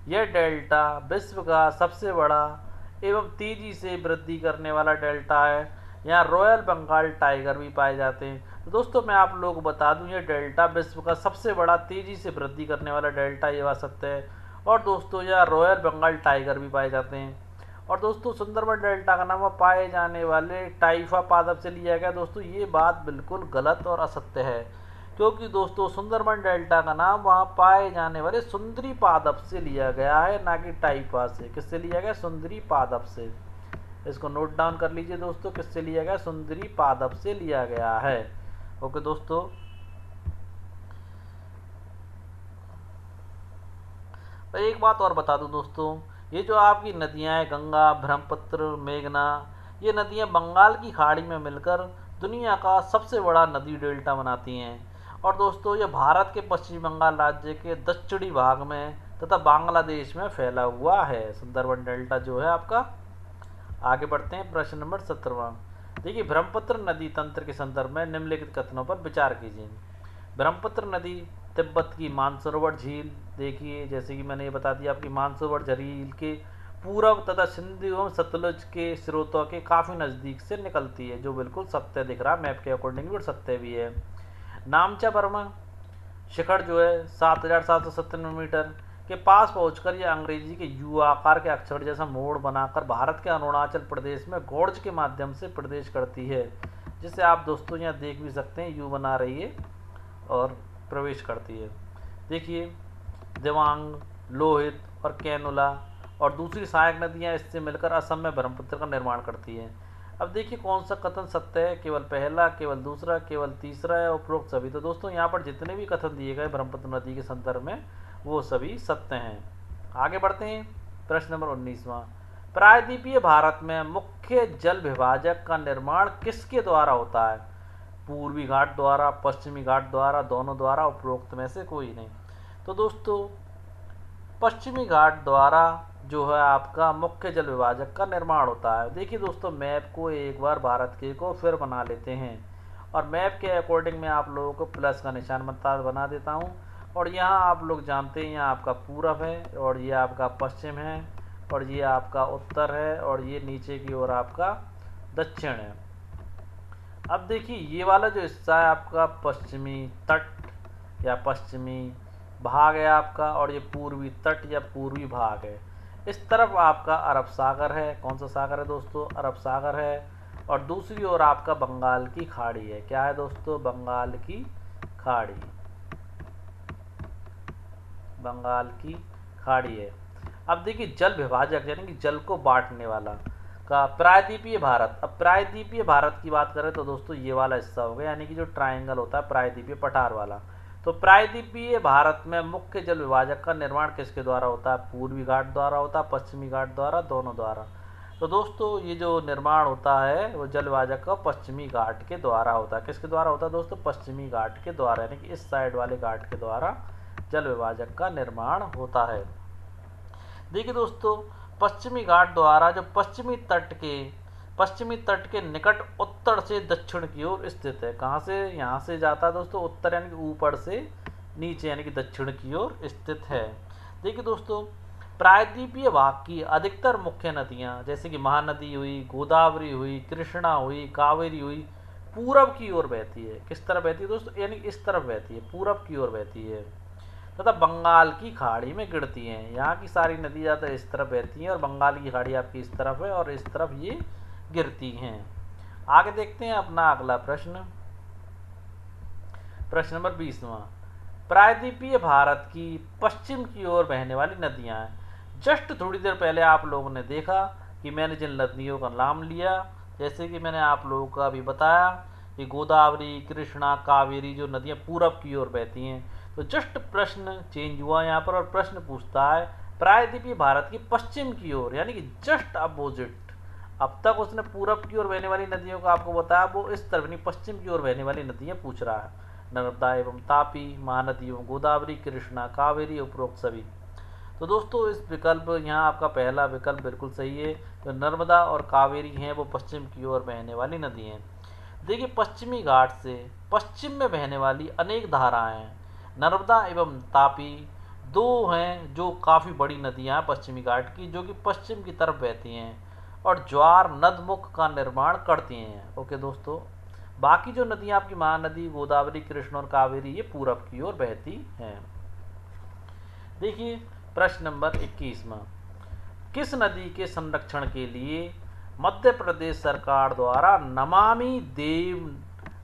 यह डेल्टा विश्व का सबसे बड़ा एवं तेजी से वृद्धि करने वाला डेल्टा है। यहाँ रॉयल बंगाल टाइगर भी पाए जाते हैं। तो दोस्तों मैं आप लोगों को बता दूं, ये डेल्टा विश्व का सबसे बड़ा तेजी से वृद्धि करने वाला डेल्टा ये बात सत्य है। और दोस्तों यहाँ रॉयल बंगाल टाइगर भी पाए जाते हैं। और दोस्तों सुंदरवन डेल्टा का नाम पाए जाने वाले टाइफा पादप से लिया गया। दोस्तों ये बात बिल्कुल गलत और असत्य है, क्योंकि दोस्तों सुंदरवन डेल्टा का नाम वहाँ पाए जाने वाले सुंदरी पादप से लिया गया है, ना कि टाइफा से। किससे लिया गया? सुंदरी पादप से। इसको नोट डाउन कर लीजिए दोस्तों, किससे लिया गया? सुंदरी पादप से लिया गया है। ओके दोस्तों, एक बात और बता दूं दोस्तों ये जो आपकी नदियाँ हैं गंगा, ब्रह्मपुत्र, मेघना, ये नदियाँ बंगाल की खाड़ी में मिलकर दुनिया का सबसे बड़ा नदी डेल्टा बनाती हैं। और दोस्तों ये भारत के पश्चिम बंगाल राज्य के दक्षिणी भाग में तथा बांग्लादेश में फैला हुआ है सुंदरबन डेल्टा जो है आपका। आगे बढ़ते हैं, प्रश्न नंबर 17वां। देखिए, ब्रह्मपुत्र नदी तंत्र के संदर्भ में निम्नलिखित कथनों पर विचार कीजिए। ब्रह्मपुत्र नदी तिब्बत की मानसरोवर झील, देखिए जैसे कि मैंने ये बता दिया आपकी मानसरोवर झील के पूर्व तथा सिंधु एवं सतलुज के स्रोतों के काफ़ी नज़दीक से निकलती है, जो बिल्कुल सत्य दिख रहा है मैप के अकॉर्डिंग, और सत्य भी है। नामचा बर्मा शिखर जो है 7,797 मीटर के पास पहुंचकर यह अंग्रेजी के यू आकार के अक्षर जैसा मोड़ बनाकर भारत के अरुणाचल प्रदेश में गोर्ज के माध्यम से प्रवेश करती है, जिसे आप दोस्तों यहाँ देख भी सकते हैं, यू बना रही है और प्रवेश करती है। देखिए, दिवांग, लोहित और कैनुला और दूसरी सहायक नदियाँ इससे मिलकर असम में ब्रह्मपुत्र का निर्माण करती हैं। अब देखिए कौन सा कथन सत्य है, केवल पहला, केवल दूसरा, केवल तीसरा है, उपरोक्त सभी। तो दोस्तों यहाँ पर जितने भी कथन दिए गए ब्रह्मपुत्र नदी के संदर्भ में वो सभी सत्य हैं। आगे बढ़ते हैं, प्रश्न नंबर 19वां। प्रायद्वीपीय भारत में मुख्य जल विभाजक का निर्माण किसके द्वारा होता है? पूर्वी घाट द्वारा, पश्चिमी घाट द्वारा, दोनों द्वारा, उपरोक्त में से कोई नहीं। तो दोस्तों पश्चिमी घाट द्वारा जो है आपका मुख्य जल विभाजक का निर्माण होता है। देखिए दोस्तों, मैप को एक बार भारत के को फिर बना लेते हैं और मैप के अकॉर्डिंग मैं आप लोगों को प्लस का निशान बना देता हूँ। और यहाँ आप लोग जानते हैं, यहाँ आपका पूरब है और ये आपका पश्चिम है और ये आपका उत्तर है और ये नीचे की ओर आपका दक्षिण है। अब देखिए, ये वाला जो हिस्सा है आपका पश्चिमी तट या पश्चिमी भाग है आपका, और ये पूर्वी तट या पूर्वी भाग है। इस तरफ आपका अरब सागर है। कौन सा सागर है दोस्तों? अरब सागर है। और दूसरी ओर आपका बंगाल की खाड़ी है। क्या है दोस्तों? बंगाल की खाड़ी, बंगाल की खाड़ी है। अब देखिए, जल विभाजक यानी कि जल को बांटने वाला का प्रायद्वीपीय भारत। अब प्रायद्वीपीय भारत की बात करें तो दोस्तों ये वाला हिस्सा हो गया, यानी कि जो ट्रायंगल होता है प्रायद्वीपीय पठार वाला। तो प्रायद्वीपीय भारत में मुख्य जल विभाजक का निर्माण किसके द्वारा होता है? पूर्वी घाट द्वारा होता है, पश्चिमी घाट द्वारा, दोनों द्वारा। तो दोस्तों ये जो निर्माण होता है वो जल विभाजक का पश्चिमी घाट के द्वारा होता है। किसके द्वारा होता है दोस्तों? पश्चिमी घाट के द्वारा, यानी कि इस साइड वाले घाट के द्वारा जल विभाजक का निर्माण होता है। देखिए दोस्तों, पश्चिमी घाट द्वारा जो पश्चिमी तट के निकट उत्तर से दक्षिण की ओर स्थित है। कहाँ से? यहाँ से जाता है दोस्तों उत्तर, यानी कि ऊपर से नीचे, यानी कि दक्षिण की ओर स्थित है। देखिए दोस्तों, प्रायद्वीपीय भाग की अधिकतर मुख्य नदियाँ जैसे कि महानदी हुई, गोदावरी हुई, कृष्णा हुई, कावेरी हुई, पूरब की ओर बहती है। किस तरफ बहती है दोस्तों? यानी इस तरफ बहती है, पूरब की ओर बहती है तथा बंगाल की खाड़ी में गिरती हैं। यहाँ की सारी नदी ज़्यादा इस तरफ बहती हैं और बंगाल की खाड़ी आपकी इस तरफ है और इस तरफ ये गिरती हैं। आगे देखते हैं अपना अगला प्रश्न, प्रश्न नंबर 20वां। प्रायद्वीपीय भारत की पश्चिम की ओर बहने वाली नदियाँ हैं। जस्ट थोड़ी देर पहले आप लोगों ने देखा कि मैंने जिन नदियों का नाम लिया, जैसे कि मैंने आप लोगों को अभी बताया कि गोदावरी, कृष्णा, कावेरी जो नदियाँ पूरब की ओर बहती हैं। तो जस्ट प्रश्न चेंज हुआ यहाँ पर और प्रश्न पूछता है प्रायद्वीपीय भारत की पश्चिम की ओर, यानी कि जस्ट अपोजिट। अब तक उसने पूरब की ओर बहने वाली नदियों का आपको बताया, वो इस तरफ नहीं पश्चिम की ओर बहने वाली नदियाँ पूछ रहा है। नर्मदा एवं तापी, महानदी एवं गोदावरी, कृष्णा, कावेरी, उपरोक्त सभी। तो दोस्तों इस विकल्प यहाँ आपका पहला विकल्प बिल्कुल सही है। जो नर्मदा और कावेरी हैं वो पश्चिम की ओर बहने वाली नदी हैं। देखिए, पश्चिमी घाट से पश्चिम में बहने वाली अनेक धाराएं हैं। नर्मदा एवं तापी दो हैं जो काफ़ी बड़ी नदियां हैं पश्चिमी घाट की, जो कि पश्चिम की तरफ बहती हैं और ज्वार नदमुख का निर्माण करती हैं। ओके दोस्तों, बाकी जो नदियां आपकी महानदी, गोदावरी, कृष्ण और कावेरी ये पूरब की ओर बहती हैं। देखिए प्रश्न नंबर 21वां। किस नदी के संरक्षण के लिए मध्य प्रदेश सरकार द्वारा नमामि देव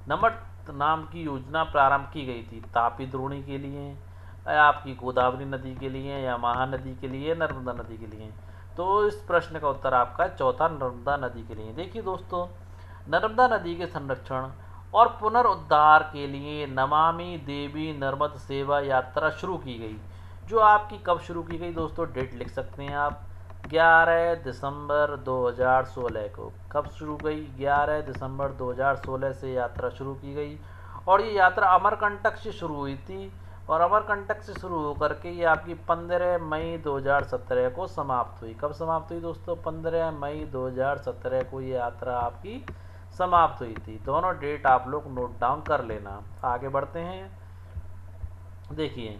नमट नाम की योजना प्रारंभ की गई थी? तापी द्रोणी के लिए, या आपकी गोदावरी नदी के लिए, या महानदी के लिए, नर्मदा नदी के लिए? तो इस प्रश्न का उत्तर आपका चौथा, नर्मदा नदी के लिए। देखिए दोस्तों, नर्मदा नदी के संरक्षण और पुनरुद्धार के लिए नमामि देवी नर्मद सेवा यात्रा शुरू की गई। जो आपकी कब शुरू की गई दोस्तों? डेट लिख सकते हैं आप, 11 दिसंबर 2016 को। कब शुरू गई? 11 दिसंबर 2016 से यात्रा शुरू की गई और ये यात्रा अमरकंटक से शुरू हुई थी और अमरकंटक से शुरू होकर के ये आपकी 15 मई 2017 को समाप्त हुई। कब समाप्त हुई दोस्तों? 15 मई 2017 को ये यात्रा आपकी समाप्त हुई थी। दोनों डेट आप लोग नोट डाउन कर लेना। आगे बढ़ते हैं। देखिए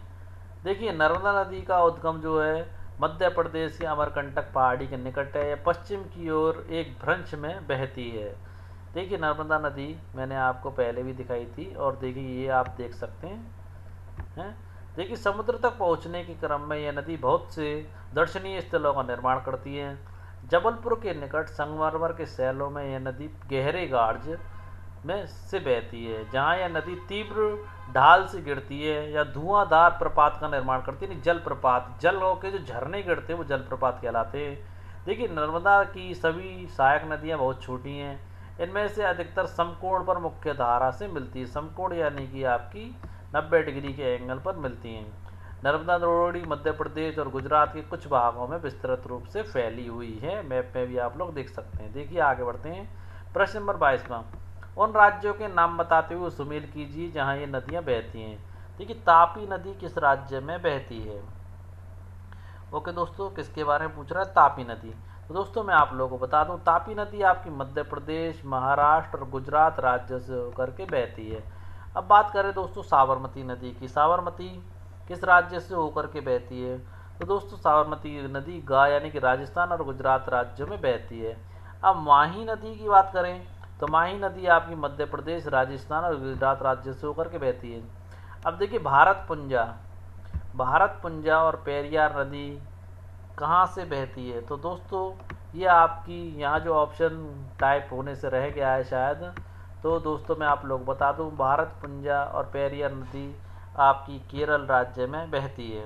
देखिए नर्मदा नदी का उद्गम जो है मध्य प्रदेश के अमरकंटक पहाड़ी के निकट है। यह पश्चिम की ओर एक भ्रंश में बहती है। देखिए नर्मदा नदी मैंने आपको पहले भी दिखाई थी और देखिए ये आप देख सकते हैं। देखिए समुद्र तक पहुंचने के क्रम में यह नदी बहुत से दर्शनीय स्थलों का निर्माण करती है। जबलपुर के निकट संगमरमर के शैलों में यह नदी गहरे गार्ज में से बहती है, जहाँ यह नदी तीव्र ढाल से गिरती है या धुआंधार प्रपात का निर्माण करती है। जल प्रपात, जल के जो झरने गिरते हैं वो जल प्रपात कहलाते हैं। देखिए नर्मदा की सभी सहायक नदियाँ बहुत छोटी हैं। इनमें से अधिकतर समकोण पर मुख्य धारा से मिलती है। समकोण यानी कि आपकी 90 डिग्री के एंगल पर मिलती हैं। नर्मदा द्रोणी मध्य प्रदेश और गुजरात के कुछ भागों में विस्तृत रूप से फैली हुई है। मैप में भी आप लोग देख सकते हैं। देखिए आगे बढ़ते हैं। प्रश्न नंबर 22वां, उन राज्यों के नाम बताते हुए सुमेल कीजिए जहां ये नदियां बहती हैं। देखिए तापी नदी किस राज्य में बहती है? ओके दोस्तों, किसके बारे में पूछ रहा है? तापी नदी। तो दोस्तों मैं आप लोगों को बता दूं, तापी नदी आपकी मध्य प्रदेश, महाराष्ट्र और गुजरात राज्य से होकर के बहती है। अब बात करें दोस्तों साबरमती नदी की। साबरमती किस राज्य से होकर के बहती है? तो दोस्तों साबरमती नदी यानी कि राजस्थान और गुजरात राज्यों में बहती है। अब माही नदी की बात करें तो माही नदी आपकी मध्य प्रदेश, राजस्थान और गुजरात राज्य से होकर के बहती है। अब देखिए भारतपुंजा और पेरियार नदी कहाँ से बहती है? तो दोस्तों ये आपकी यहाँ जो ऑप्शन टाइप होने से रह गया है शायद, तो दोस्तों मैं आप लोग बता दूँ, भारतपुंजा और पेरियार नदी आपकी केरल राज्य में बहती है।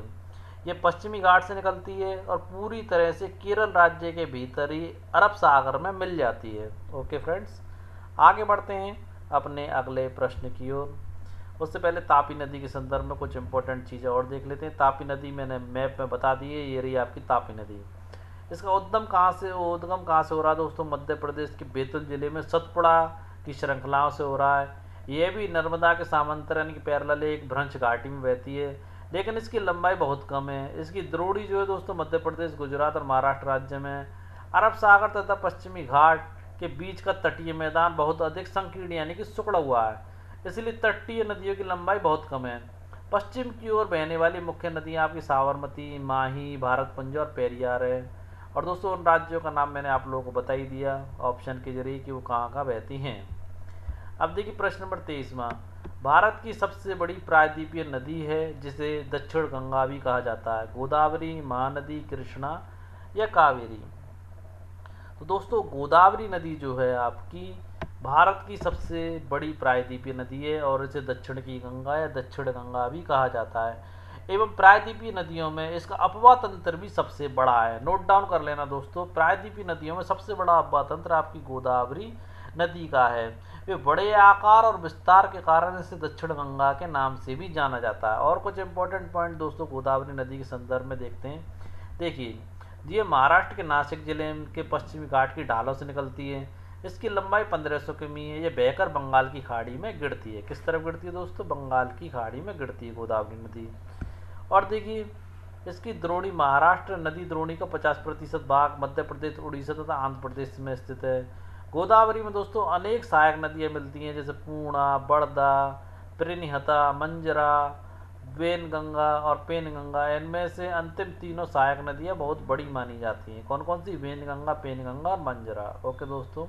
ये पश्चिमी घाट से निकलती है और पूरी तरह से केरल राज्य के भीतर ही अरब सागर में मिल जाती है। ओके फ्रेंड्स, आगे बढ़ते हैं अपने अगले प्रश्न की ओर। उससे पहले तापी नदी के संदर्भ में कुछ इंपॉर्टेंट चीज़ें और देख लेते हैं। तापी नदी मैंने मैप में बता दी है, ये रही आपकी तापी नदी। इसका उद्गम कहाँ से हो रहा है दोस्तों? मध्य प्रदेश के बैतूल जिले में सतपुड़ा की श्रृंखलाओं से हो रहा है। यह भी नर्मदा के समांतर की पैरेलल एक भ्रंश घाटी में बहती है, लेकिन इसकी लंबाई बहुत कम है। इसकी द्रोणी जो है दोस्तों मध्य प्रदेश, गुजरात और महाराष्ट्र राज्य में अरब सागर तथा पश्चिमी घाट के बीच का तटीय मैदान बहुत अधिक संकीर्ण यानी कि सिकुड़ा हुआ है, इसलिए तटीय नदियों की लंबाई बहुत कम है। पश्चिम की ओर बहने वाली मुख्य नदियाँ आपकी साबरमती, माही, भारतपुंजा और पेरियार है। और दोस्तों उन राज्यों का नाम मैंने आप लोगों को बता ही दिया ऑप्शन के जरिए कि वो कहाँ कहाँ बहती हैं। अब देखिए प्रश्न नंबर 23वां, भारत की सबसे बड़ी प्रायद्वीपीय नदी है जिसे दक्षिण गंगा भी कहा जाता है? गोदावरी, महानदी, कृष्णा या कावेरी? तो दोस्तों गोदावरी नदी जो है आपकी भारत की सबसे बड़ी प्रायद्वीपीय नदी है और इसे दक्षिण की गंगा या दक्षिण गंगा भी कहा जाता है। एवं प्रायद्वीपीय नदियों में इसका अपवाह तंत्र भी सबसे बड़ा है। नोट डाउन कर लेना दोस्तों, प्रायद्वीपीय नदियों में सबसे बड़ा अपवाह तंत्र आपकी गोदावरी नदी का है। वे बड़े आकार और विस्तार के कारण इसे दक्षिण गंगा के नाम से भी जाना जाता है। और कुछ इंपॉर्टेंट पॉइंट दोस्तों गोदावरी नदी के संदर्भ में देखते हैं। देखिए ये महाराष्ट्र के नासिक जिले के पश्चिमी घाट की ढालों से निकलती है। इसकी लंबाई 1500 किमी है। ये बहकर बंगाल की खाड़ी में गिरती है। किस तरफ गिरती है दोस्तों? बंगाल की खाड़ी में गिरती है गोदावरी नदी। और देखिए इसकी द्रोणी, महाराष्ट्र नदी द्रोणी का 50% भाग मध्य प्रदेश, उड़ीसा तथा आंध्र प्रदेश में स्थित है। गोदावरी में दोस्तों अनेक सहायक नदियाँ मिलती हैं जैसे पूर्णा, बड़दा, प्रेनिहता, मंजरा, वेनगंगा और पेनगंगा। इनमें से अंतिम तीनों सहायक नदियाँ बहुत बड़ी मानी जाती हैं। कौन कौन सी? वेनगंगा, पेनगंगा और मंजरा। ओके दोस्तों,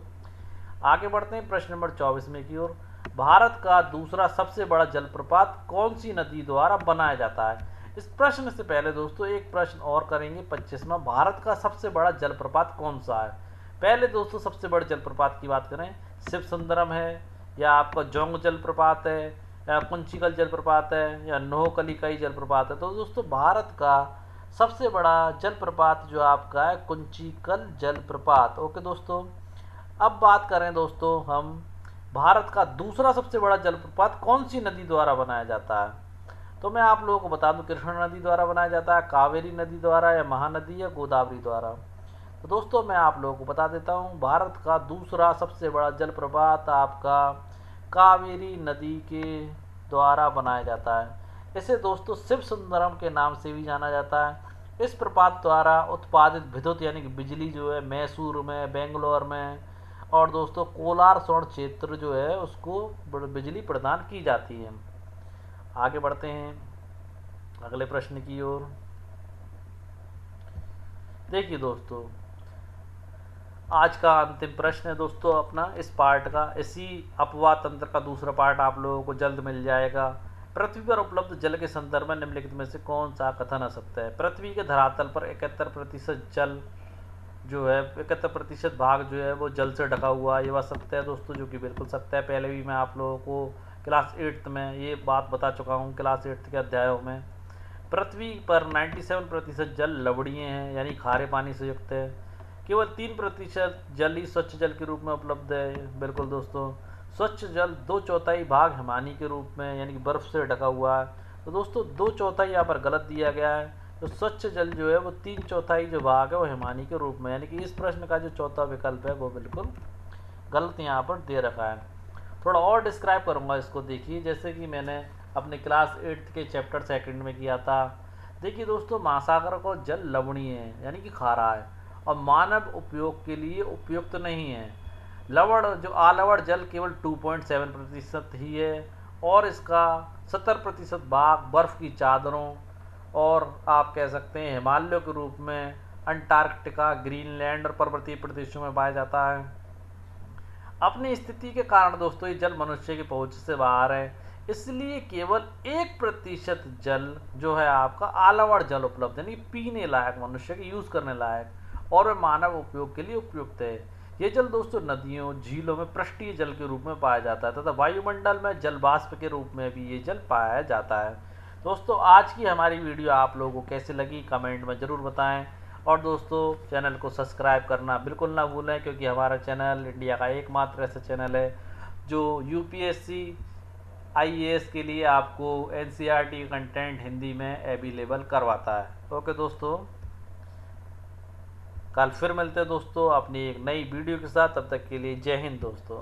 आगे बढ़ते हैं प्रश्न नंबर 24 में की ओर। भारत का दूसरा सबसे बड़ा जलप्रपात कौन सी नदी द्वारा बनाया जाता है? इस प्रश्न से पहले दोस्तों एक प्रश्न और करेंगे 25वां, भारत का सबसे बड़ा जलप्रपात कौन सा है? पहले दोस्तों सबसे बड़े जलप्रपात की बात करें, शिव सुंदरम है या आपका जोंग जलप्रपात है या कुंचिकल जलप्रपात है या नोहकलिकाई जलप्रपात है? तो दोस्तों भारत का सबसे बड़ा जलप्रपात जो आपका है कुंचिकल जलप्रपात। ओके दोस्तों, अब बात करें दोस्तों हम भारत का दूसरा सबसे बड़ा जलप्रपात कौन सी नदी द्वारा बनाया जाता है? तो मैं आप लोगों को बता दूं कृष्णा नदी द्वारा बनाया जाता है, कावेरी नदी द्वारा या महानदी या गोदावरी द्वारा। तो दोस्तों मैं आप लोगों को बता देता हूँ, भारत का दूसरा सबसे बड़ा जलप्रपात आपका कावेरी नदी के द्वारा बनाया जाता है। इसे दोस्तों शिव सुंदरम के नाम से भी जाना जाता है। इस प्रपात द्वारा उत्पादित विद्युत यानी कि बिजली जो है मैसूर में, बेंगलोर में और दोस्तों कोलार सोन क्षेत्र जो है उसको बिजली प्रदान की जाती है। आगे बढ़ते हैं अगले प्रश्न की ओर। देखिए दोस्तों, आज का अंतिम प्रश्न है दोस्तों अपना इस पार्ट का। इसी अपवाह तंत्र का दूसरा पार्ट आप लोगों को जल्द मिल जाएगा। पृथ्वी पर उपलब्ध जल के संदर्भ में निम्नलिखित में से कौन सा कथन असत्य है? पृथ्वी के धरातल पर 71% जल जो है 71% भाग जो है वो जल से ढका हुआ है, ये बात सत्य है दोस्तों, जो कि बिल्कुल सत्य है। पहले भी मैं आप लोगों को क्लास 8th में ये बात बता चुका हूँ, क्लास 8th के अध्यायों में। पृथ्वी पर 97% जल लवणीय हैं यानी खारे पानी से युक्त है। केवल 3% जल ही स्वच्छ जल के रूप में उपलब्ध है। बिल्कुल दोस्तों, स्वच्छ जल 2/4 भाग हिमानी के रूप में यानी कि बर्फ़ से ढका हुआ है। तो दोस्तों 2/4 यहाँ पर गलत दिया गया है। तो स्वच्छ जल जो है वो 3/4 जो भाग है वो हिमानी के रूप में, यानी कि इस प्रश्न का जो चौथा विकल्प है वो बिल्कुल गलत यहाँ पर दे रखा है। थोड़ा और डिस्क्राइब करूँगा इसको। देखिए, जैसे कि मैंने अपने क्लास 8th के चैप्टर 2 में किया था। देखिए दोस्तों, महासागर को जल लवणीय है यानी कि खारा है और मानव उपयोग के लिए उपयुक्त नहीं है। लवण जो आलवण जल केवल 2.7% ही है और इसका 70% भाग बर्फ़ की चादरों और आप कह सकते हैं हिमालयों के रूप में अंटार्कटिका, ग्रीनलैंड और पर्वतीय प्रदेशों में पाया जाता है। अपनी स्थिति के कारण दोस्तों ये जल मनुष्य की पहुंच से बाहर है, इसलिए केवल 1% जल जो है आपका आलवण जल उपलब्ध है, यानी पीने लायक, मनुष्य के यूज़ करने लायक और वह मानव उपयोग के लिए उपयुक्त है। ये जल दोस्तों नदियों, झीलों में पृष्ठीय जल के रूप में पाया जाता है तथा वायुमंडल में जल वाष्प के रूप में भी ये जल पाया जाता है। दोस्तों आज की हमारी वीडियो आप लोगों को कैसी लगी कमेंट में ज़रूर बताएं और दोस्तों चैनल को सब्सक्राइब करना बिल्कुल ना भूलें, क्योंकि हमारा चैनल इंडिया का एकमात्र ऐसा चैनल है जो यूपीएससी आईएएस के लिए आपको एनसीईआरटी कंटेंट हिंदी में अवेलेबल करवाता है। ओके दोस्तों, कल फिर मिलते हैं दोस्तों अपनी एक नई वीडियो के साथ। तब तक के लिए जय हिंद दोस्तों।